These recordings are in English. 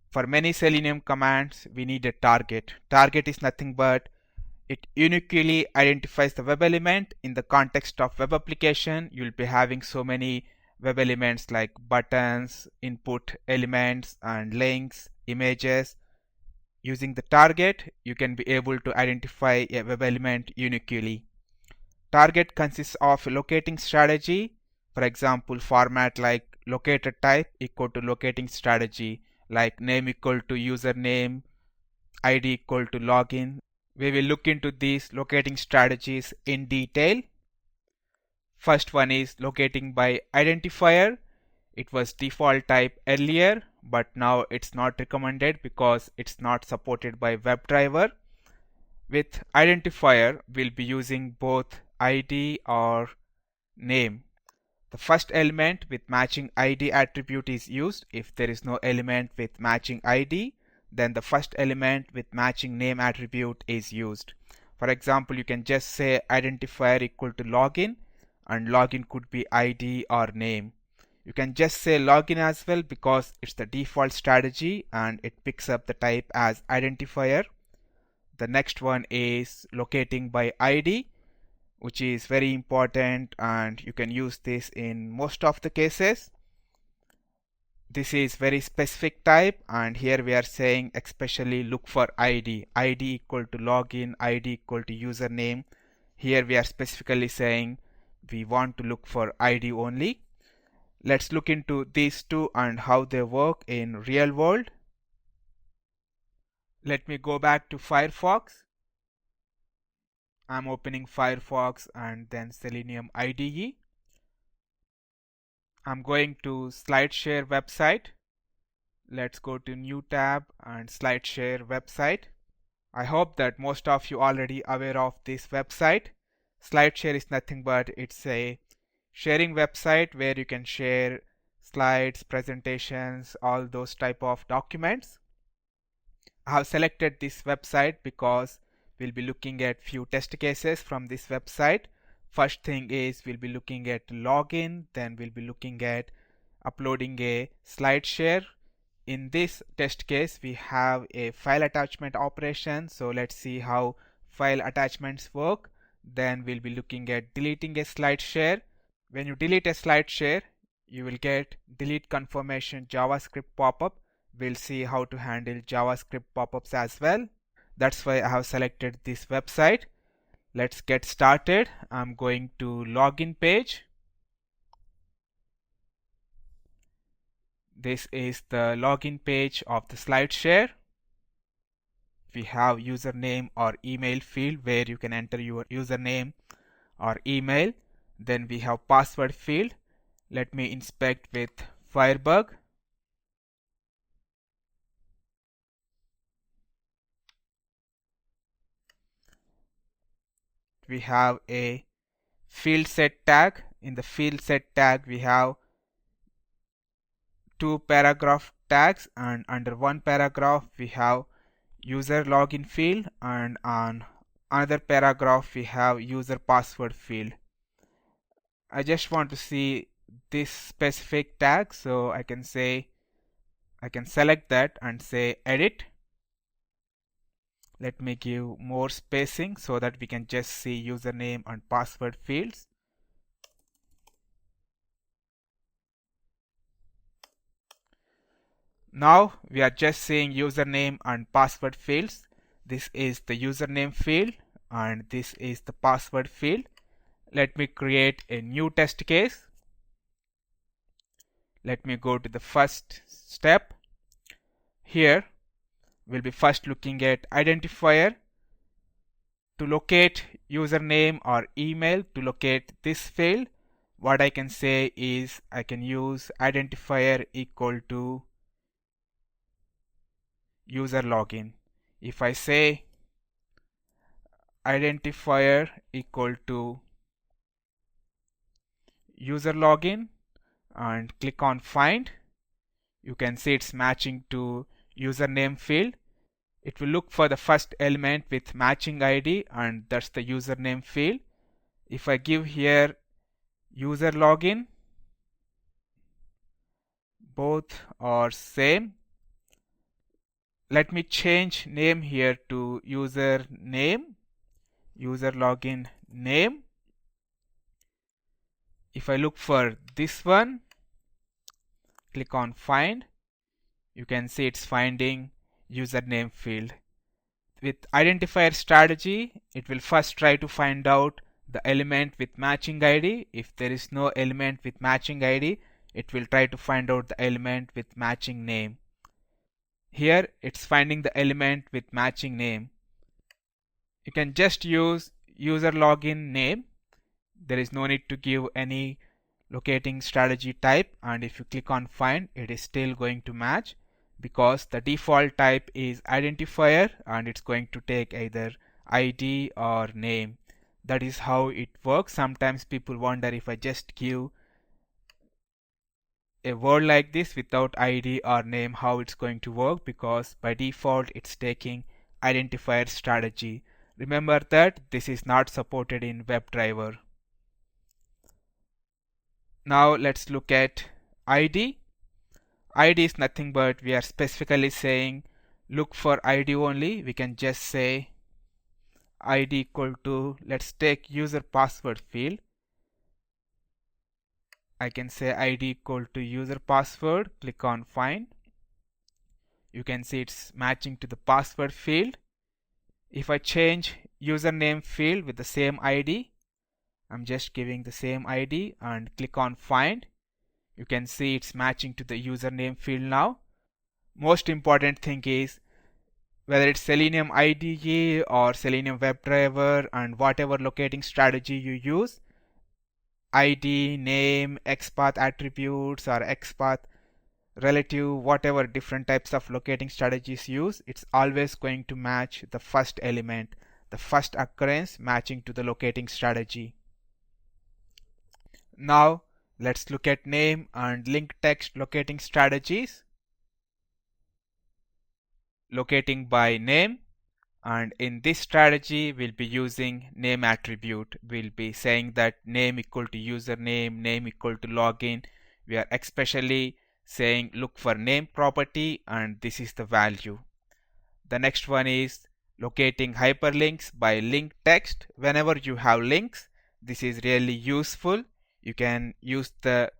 For many Selenium commands, we need a target. Target is nothing but it uniquely identifies the web element. In the context of web application, you'll be having so many web elements like buttons, input elements, and links, images. Using the target, you can be able to identify a web element uniquely. Target consists of a locating strategy. For example, format like locator type equal to locating strategy, like name equal to username, ID equal to login. We will look into these locating strategies in detail. First one is locating by identifier. It was default type earlier, but now it's not recommended because it's not supported by WebDriver. With identifier, we'll be using both ID or name. The first element with matching ID attribute is used. If there is no element with matching ID, then the first element with matching name attribute is used. For example, you can just say identifier equal to login, and login could be ID or name. You can just say login as well because it's the default strategy and it picks up the type as identifier. The next one is locating by ID, which is very important and you can use this in most of the cases. This is very specific type, and here we are saying especially look for ID. ID equal to login, ID equal to username. Here we are specifically saying we want to look for ID only. Let's look into these two and how they work in real world. Let me go back to Firefox. I'm opening Firefox and then Selenium IDE. I'm going to SlideShare website. Let's go to new tab and SlideShare website. I hope that most of you already aware of this website. SlideShare is nothing but it's a sharing website where you can share slides, presentations, all those type of documents. I have selected this website because we'll be looking at few test cases from this website. First thing is we'll be looking at login, then we'll be looking at uploading a slide share. In this test case, we have a file attachment operation. So let's see how file attachments work. Then we'll be looking at deleting a slide share. When you delete a slide share, you will get delete confirmation JavaScript pop-up. We'll see how to handle JavaScript pop-ups as well. That's why I have selected this website. Let's get started. I'm going to login page. This is the login page of the SlideShare. We have username or email field where you can enter your username or email. Then we have password field. Let me inspect with Firebug. We have a field set tag. In the field set tag, we have two paragraph tags, and under one paragraph we have user login field, and on another paragraph we have user password field. I just want to see this specific tag, so I can select that and say edit. Let me give more spacing so that we can just see username and password fields. Now we are just seeing username and password fields. This is the username field and this is the password field. Let me create a new test case. Let me go to the first step. Here we'll be first looking at identifier. To locate username or email, to locate this field, what I can say is I can use identifier equal to user login. If I say identifier equal to user login and click on find, you can see it's matching to username field. It will look for the first element with matching ID, and that's the username field. If I give here user login, both are same. let me change name here to user name, user login name. If I look for this one, click on find, you can see it's finding username field. With identifier strategy, it will first try to find out the element with matching ID. If there is no element with matching ID, it will try to find out the element with matching name. Here it's finding the element with matching name. You can just use user login name. There is no need to give any locating strategy type, and if you click on find, it is still going to match because the default type is identifier and it's going to take either ID or name. That is how it works. Sometimes people wonder, if I just give a word like this without ID or name, how it's going to work, because by default it's taking identifier strategy. Remember that this is not supported in WebDriver. Now let's look at ID. ID is nothing but we are specifically saying look for ID only. We can just say ID equal to, let's take user password field. I can say ID equal to user password, click on find. You can see it's matching to the password field. If I change username field with the same ID, I'm just giving the same ID and click on find. You can see it's matching to the username field now. Most important thing is, whether it's Selenium IDE or Selenium WebDriver and whatever locating strategy you use, ID, name, Xpath Attributes or Xpath Relative, whatever different types of locating strategies use, it's always going to match the first element, the first occurrence matching to the locating strategy. Now let's look at name and link text locating strategies. Locating by name, and in this strategy we'll be using name attribute. We'll be saying that name equal to username, name equal to login. We are especially saying look for name property and this is the value. The next one is locating hyperlinks by link text. Whenever you have links, this is really useful. You can use the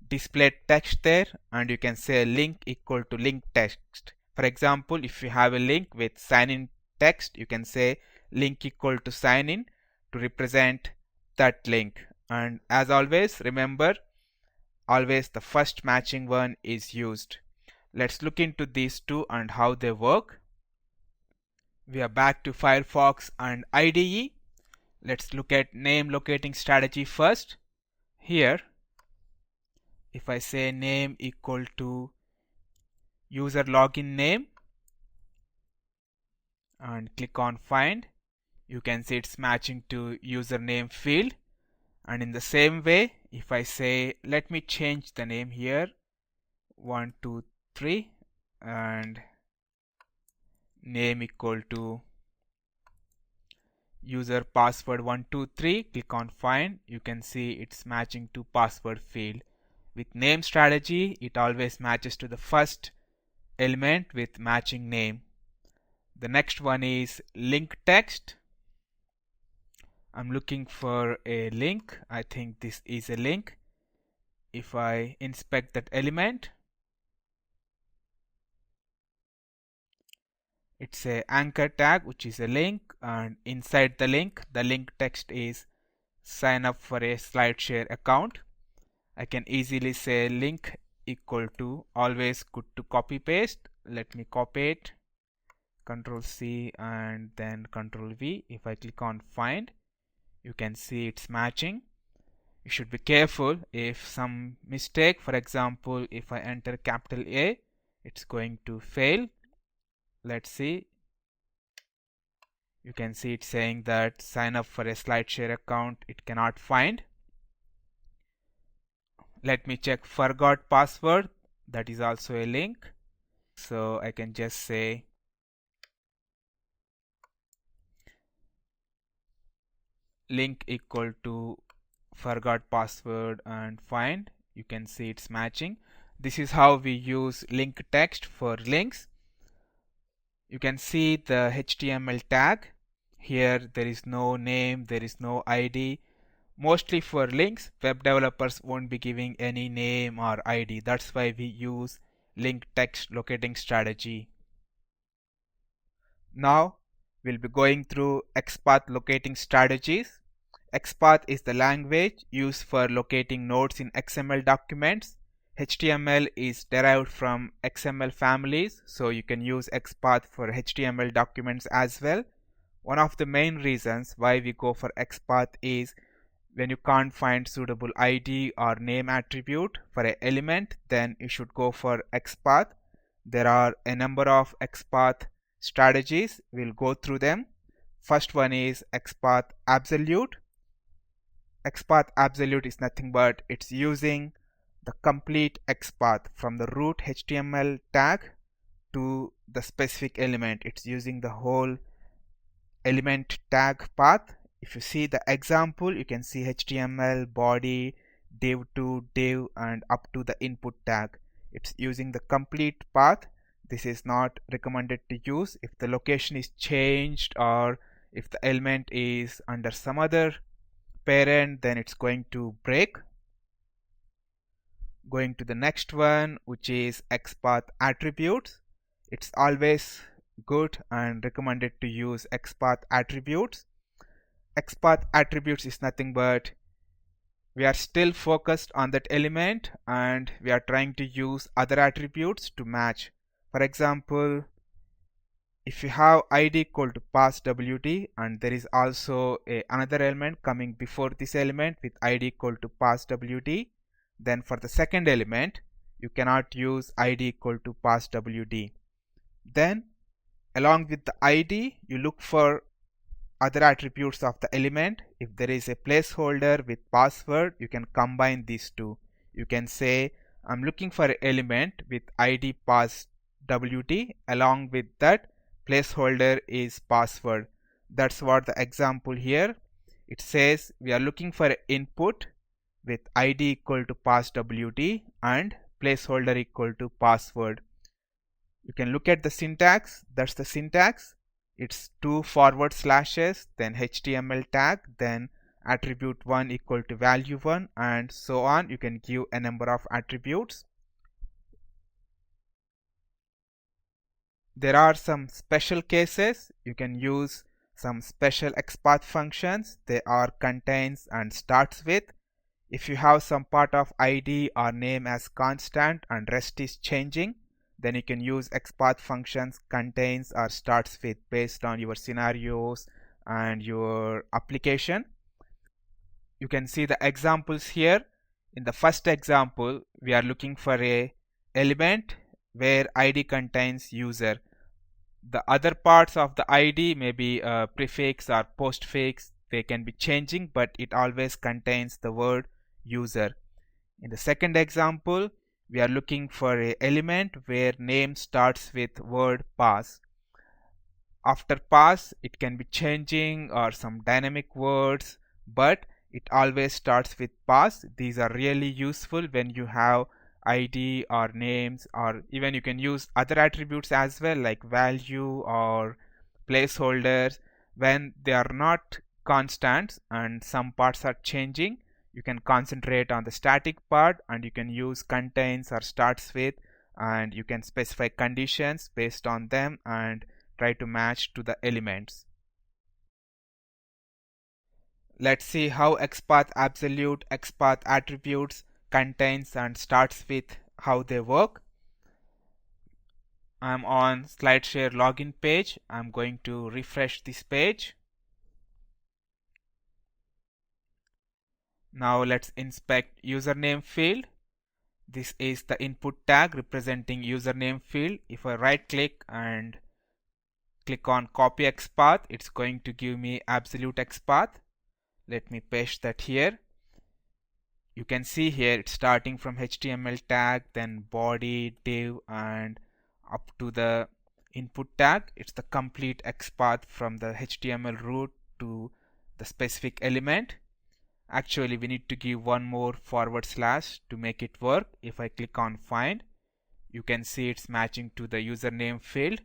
display text there and you can say link equal to link text. For example, if you have a link with sign in text, you can say link equal to sign in to represent that link. And as always, remember, always the first matching one is used. Let's look into these two and how they work. We are back to Firefox and IDE. Let's look at name locating strategy first. Here, if I say name equal to user login name and click on find, you can see it's matching to username field. And in the same way, if I say let me change the name here 123 and name equal to user password 123, click on find, you can see it's matching to password field. With name strategy, it always matches to the first element with matching name. The next one is link text. I'm looking for a link. I think this is a link. If I inspect that element, it's a anchor tag which is a link, and inside the link text is sign up for a SlideShare account. I can easily say link equal to, always good to copy paste. Let me copy it, Control C and then Control V. If I click on find, you can see it's matching. You should be careful if some mistake, for example, if I enter capital A, it's going to fail. Let's see. You can see it's saying that sign up for a SlideShare account, it cannot find. Let me check forgot password. That is also a link. So I can just say link equal to forgot password and find. You can see it's matching. This is how we use link text for links. You can see the HTML tag. Here there is no name, there is no ID. Mostly for links, web developers won't be giving any name or ID. That's why we use link text locating strategy. Now we'll be going through Xpath locating strategies. Xpath is the language used for locating nodes in XML documents. HTML is derived from XML families, so you can use Xpath for HTML documents as well. One of the main reasons why we go for Xpath is when you can't find suitable ID or name attribute for an element, then you should go for Xpath. There are a number of Xpath strategies. We'll go through them. First one is Xpath Absolute. Xpath Absolute is nothing but it's using the complete XPath from the root HTML tag to the specific element. It's using the whole element tag path. If you see the example, you can see HTML, body, div to div, and up to the input tag. It's using the complete path. This is not recommended to use if the location is changed or if the element is under some other parent, then it's going to break. Going to the next one, which is Xpath Attributes. It's always good and recommended to use Xpath Attributes. Xpath Attributes is nothing but we are still focused on that element and we are trying to use other attributes to match. For example, if you have id equal to passwd and there is also another element coming before this element with id equal to passwd, then for the second element you cannot use id equal to passwd. Then along with the id you look for other attributes of the element. If there is a placeholder with password, you can combine these two. You can say I'm looking for an element with id passwd, along with that placeholder is password. That's what the example here. It says we are looking for an input with id equal to passwd and placeholder equal to password. You can look at the syntax. That's the syntax. It's 2 forward slashes, then HTML tag, then attribute 1 equal to value 1, and so on. You can give a number of attributes. There are some special cases. You can use some special Xpath functions. They are contains and starts with. If you have some part of ID or name as constant and rest is changing, then you can use Xpath functions contains or starts with based on your scenarios and your application. You can see the examples here. In the first example, we are looking for a element where ID contains user. The other parts of the ID may be prefix or postfix. They can be changing, but it always contains the word user. In the second example, we are looking for an element where name starts with word pass. After pass, it can be changing or some dynamic words, but it always starts with pass. These are really useful when you have ID or names, or even you can use other attributes as well like value or placeholders. When they are not constants and some parts are changing, you can concentrate on the static part and you can use contains or starts with, and you can specify conditions based on them and try to match to the elements. Let's see how Xpath Absolute, Xpath Attributes, Contains and Starts with, how they work. I'm on SlideShare login page. I'm going to refresh this page. Now let's inspect username field. This is the input tag representing username field. If I right click and click on copy XPath, it's going to give me absolute XPath. Let me paste that here. You can see here it's starting from HTML tag, then body, div, and up to the input tag. It's the complete XPath from the HTML root to the specific element. Actually, we need to give one more forward slash to make it work. If I click on find, you can see it's matching to the username field.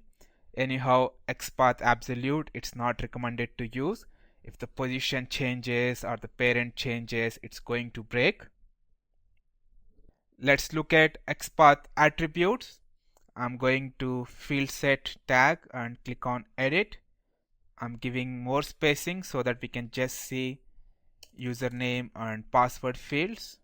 Anyhow, Xpath Absolute, it's not recommended to use. If the position changes or the parent changes, it's going to break. Let's look at Xpath Attributes. I'm going to field set tag and click on edit. I'm giving more spacing so that we can just see username and password fields.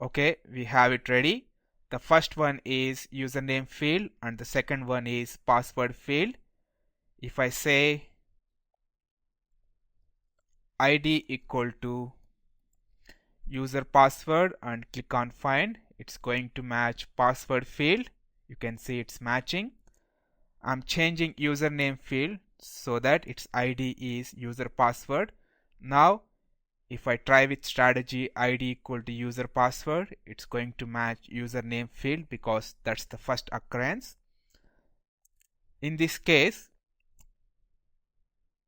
Okay, we have it ready. The first one is username field and the second one is password field. If I say ID equal to user password and click on find, it's going to match password field. You can see it's matching. I'm changing username field so that its ID is user password. Now if I try with strategy ID equal to user password, it's going to match username field because that's the first occurrence. In this case,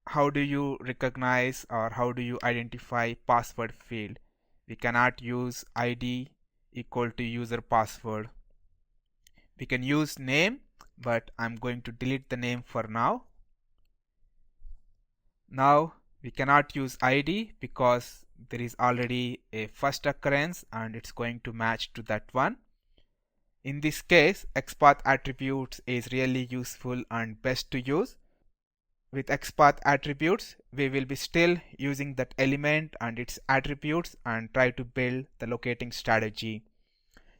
how do you recognize or how do you identify password field? We cannot use ID equal to user password. We can use name, but I'm going to delete the name for now. Now we cannot use ID because there is already a first occurrence and it's going to match to that one. In this case, Xpath Attributes is really useful and best to use. With Xpath Attributes, we will be still using that element and its attributes and try to build the locating strategy.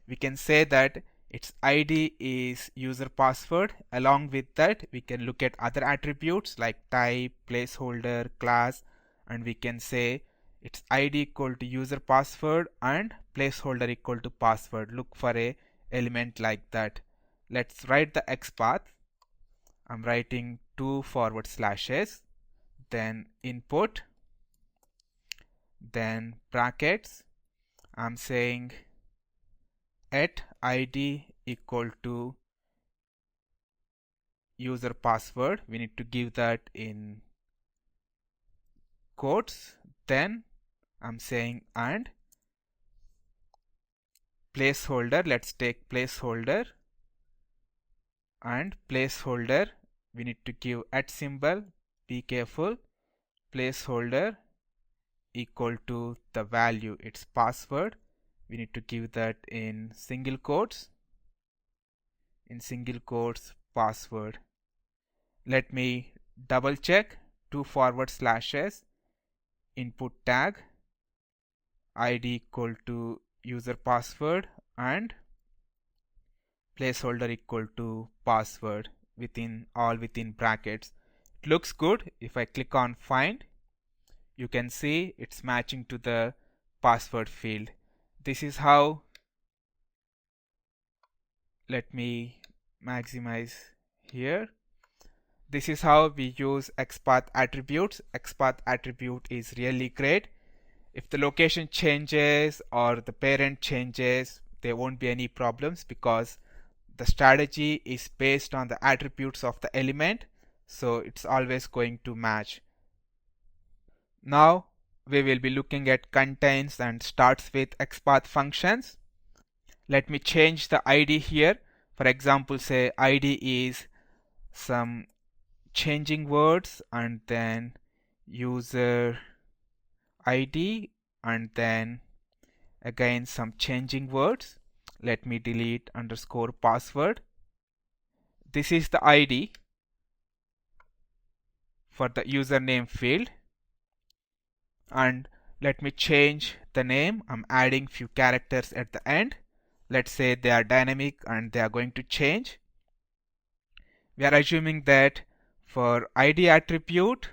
We can say that its ID is user password. Along with that, we can look at other attributes like type, placeholder, class, and we can say its ID equal to user password and placeholder equal to password. Look for a element like that. Let's write the XPath. I'm writing 2 forward slashes, then input, then brackets. I'm saying at ID equal to user password. We need to give that in quotes. Then I'm saying and placeholder. Let's take placeholder and placeholder. We need to give at symbol. Be careful. Placeholder equal to the value, its password. We need to give that in single quotes. In single quotes, password. Let me double check. 2 forward slashes, input tag, ID equal to user password and placeholder equal to password within brackets. It looks good. If I click on find, you can see it's matching to the password field. This is how, let me maximize here. This is how we use Xpath Attributes. Xpath Attribute is really great. If the location changes or the parent changes, there won't be any problems because the strategy is based on the attributes of the element, so it's always going to match. Now we will be looking at contains and starts with Xpath Functions. Let me change the ID here. For example, say ID is some changing words and then user ID and then again some changing words. Let me delete underscore password. This is the ID for the username field, and let me change the name. I'm adding few characters at the end. Let's say they are dynamic and they are going to change. We are assuming that for ID attribute,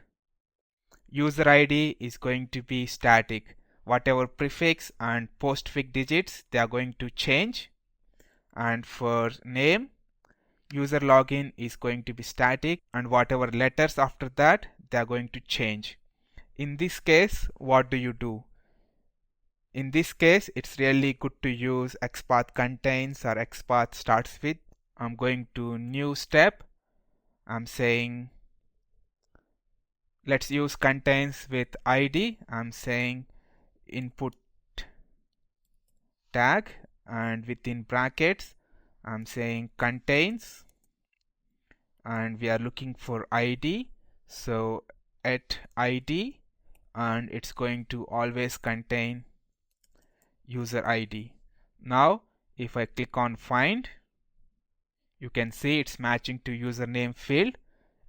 user ID is going to be static. Whatever prefix and postfix digits, they are going to change. And for name, user login is going to be static, and whatever letters after that, they are going to change. In this case, what do you do? In this case, it's really good to use Xpath Contains or Xpath Starts With. I'm going to new step. I'm saying let's use contains with ID. I'm saying input tag, and within brackets I'm saying contains, and we are looking for ID, so at ID, and it's going to always contain user ID. Now if I click on find, you can see it's matching to username field.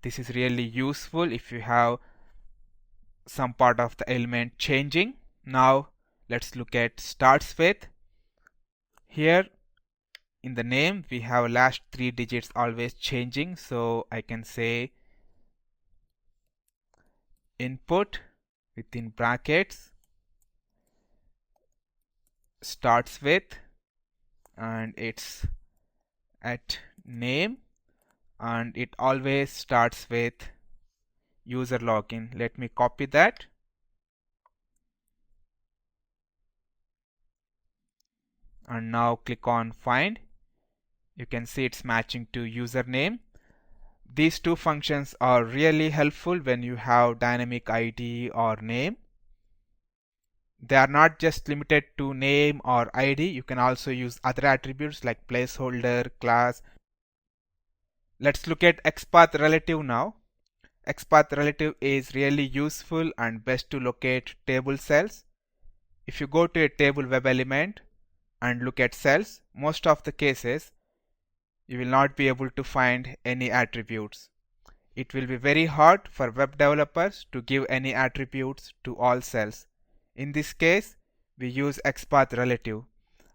This is really useful if you have some part of the element changing. Now let's look at starts with. Here in the name we have last 3 digits always changing, so I can say input within brackets starts with, and it's at name, and it always starts with user login. Let me copy that. And now click on find. You can see it's matching to username. These two functions are really helpful when you have dynamic ID or name. They are not just limited to name or ID. You can also use other attributes like placeholder, class. Let's look at Xpath Relative now. Xpath Relative is really useful and best to locate table cells. If you go to a table web element and look at cells, most of the cases you will not be able to find any attributes. It will be very hard for web developers to give any attributes to all cells. In this case, we use Xpath Relative,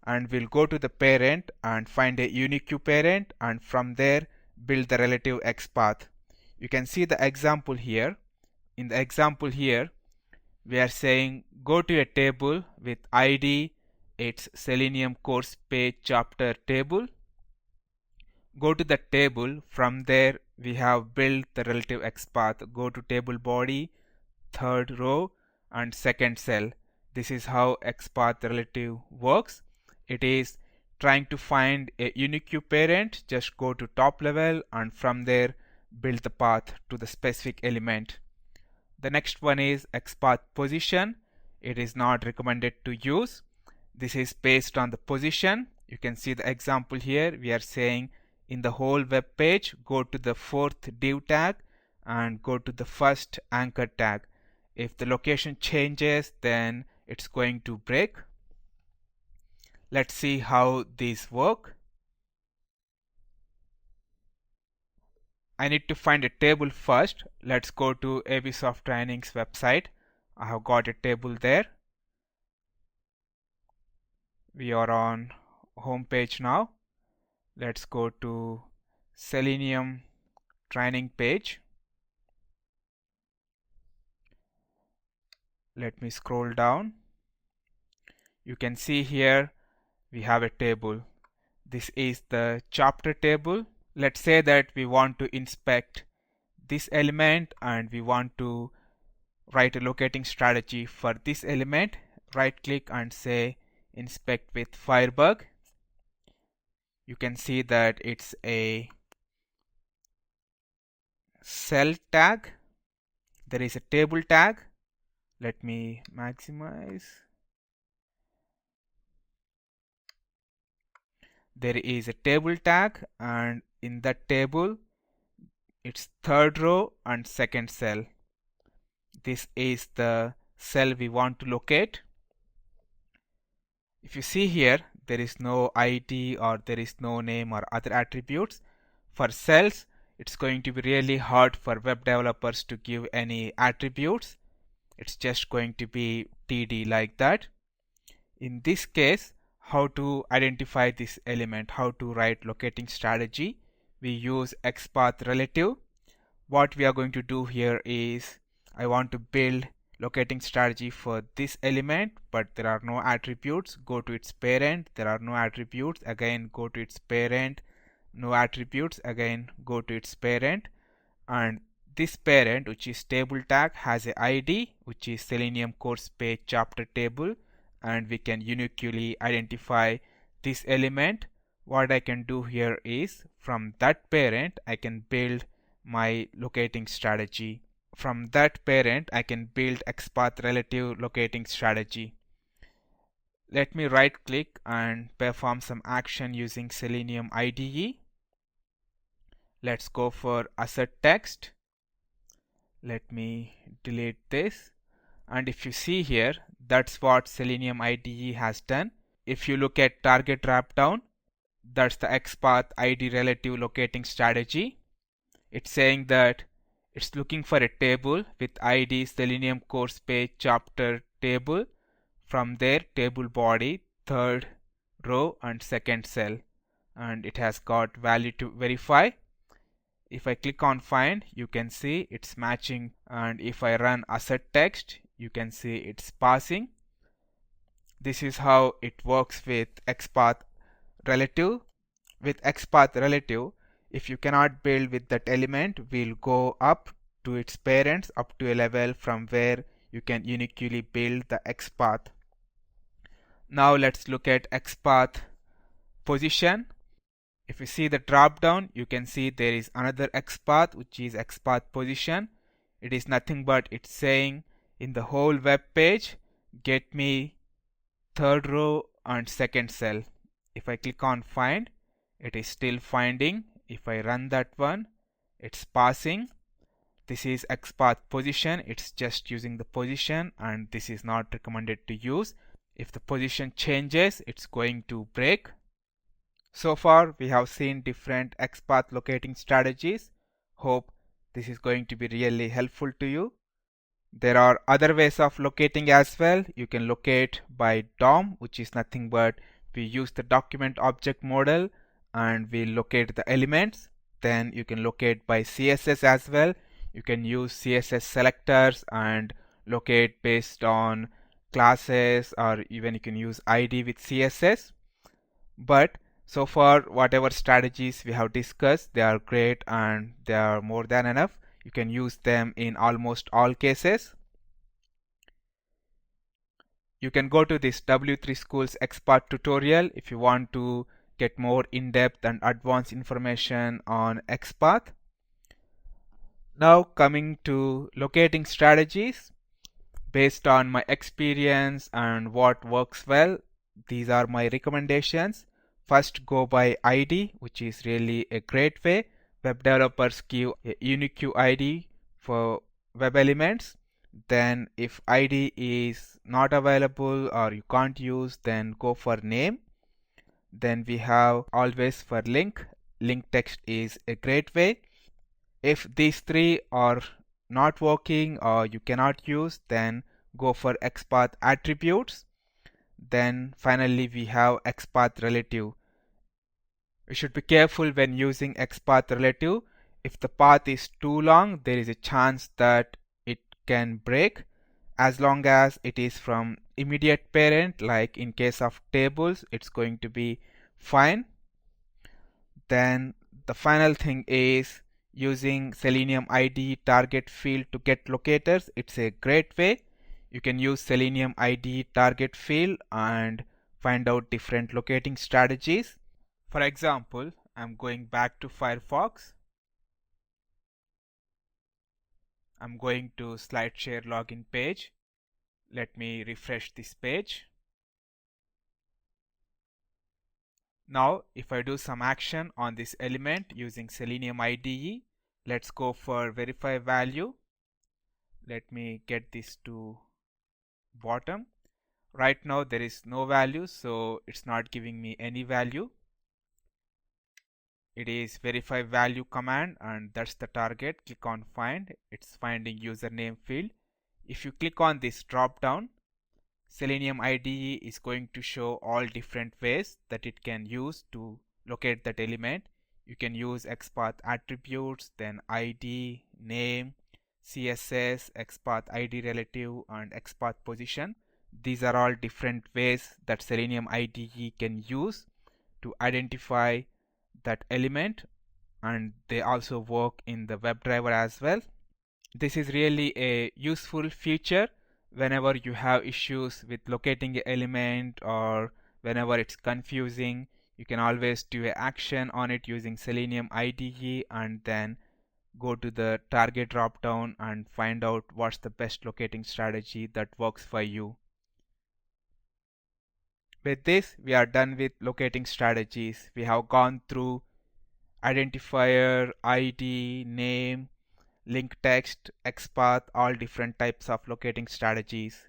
and we'll go to the parent and find a unique parent, and from there build the relative XPath. You can see the example here. In the example here, we are saying go to a table with ID, it's Selenium course page chapter table. Go to the table, from there we have built the relative XPath. Go to table body, third row and second cell. This is how Xpath Relative works. It is trying to find a unique parent. Just go to top level and from there build the path to the specific element. The next one is Xpath position. It is not recommended to use. This is based on the position. You can see the example here. We are saying in the whole web page, go to the fourth div tag and go to the first anchor tag. If the location changes, then it's going to break. Let's see how these work. I need to find a table first. Let's go to ABSoftTrainings website. I have got a table there. We are on home page now. Let's go to Selenium training page. Let me scroll down. You can see here we have a table. This is the chapter table. Let's say that we want to inspect this element and we want to write a locating strategy for this element. Right click and say inspect with Firebug. You can see that it's a cell tag. There is a table tag. Let me maximize. There is a table tag, and in that table it's third row and second cell. This is the cell we want to locate. If you see here, there is no ID or there is no name or other attributes. For cells, it's going to be really hard for web developers to give any attributes. It's just going to be TD like that. In this case, how to identify this element, how to write locating strategy, we use Xpath Relative. What we are going to do here is, I want to build locating strategy for this element, but there are no attributes. Go to its parent, there are no attributes. Again, go to its parent, no attributes. Again, go to its parent, and this parent, which is table tag, has a ID, which is Selenium course page chapter table, and we can uniquely identify this element. What I can do here is, from that parent I can build my locating strategy. From that parent I can build Xpath Relative locating strategy. Let me right click and perform some action using Selenium IDE. Let's go for asset text. Let me delete this. And if you see here, that's what Selenium IDE has done. If you look at target dropdown, that's the Xpath ID relative locating strategy. It's saying that it's looking for a table with ID Selenium course page chapter table. From there, table body, third row and second cell. And it has got value to verify. If I click on find, you can see it's matching, and if I run asset text, you can see it's passing. This is how it works with Xpath Relative. With Xpath Relative, if you cannot build with that element, we'll go up to its parents up to a level from where you can uniquely build the XPath. Now let's look at XPath position. If you see the drop down, you can see there is another XPath, which is XPath position. It is nothing but it's saying in the whole web page, get me third row and second cell. If I click on find, it is still finding. If I run that one, it's passing. This is XPath position. It's just using the position, and this is not recommended to use. If the position changes, it's going to break. So far, we have seen different XPath locating strategies. Hope this is going to be really helpful to you. There are other ways of locating as well. You can locate by DOM, which is nothing but we use the document object model and we locate the elements. Then you can locate by CSS as well. You can use CSS selectors and locate based on classes, or even you can use ID with CSS. But so far, whatever strategies we have discussed, they are great and they are more than enough. You can use them in almost all cases. You can go to this W3 Schools Xpath tutorial if you want to get more in-depth and advanced information on Xpath. Now coming to locating strategies. Based on my experience and what works well, these are my recommendations. First, go by ID, which is really a great way. Web developers give a unique ID for web elements. Then if ID is not available or you can't use, then go for name. Then we have always for link. Link text is a great way. If these three are not working or you cannot use, then go for Xpath Attributes. Then finally we have Xpath Relative. You should be careful when using Xpath Relative. If the path is too long, there is a chance that it can break. As long as it is from immediate parent, like in case of tables, it's going to be fine. Then the final thing is using Selenium IDE Target field to get locators. It's a great way. You can use Selenium IDE Target field and find out different locating strategies. For example, I'm going back to Firefox. I'm going to SlideShare login page. Let me refresh this page. Now, if I do some action on this element using Selenium IDE, let's go for verify value. Let me get this to bottom. Right now there is no value, so it's not giving me any value. It is verify value command, and that's the target. Click on find. It's finding username field. If you click on this drop down, Selenium IDE is going to show all different ways that it can use to locate that element. You can use Xpath Attributes, then ID, name, CSS, Xpath ID Relative, and Xpath Position. These are all different ways that Selenium IDE can use to identify that element, and they also work in the WebDriver as well. This is really a useful feature whenever you have issues with locating an element or whenever it's confusing. You can always do an action on it using Selenium IDE and then go to the target drop down and find out what's the best locating strategy that works for you. With this, we are done with locating strategies. We have gone through identifier, ID, name, link text, XPath, all different types of locating strategies.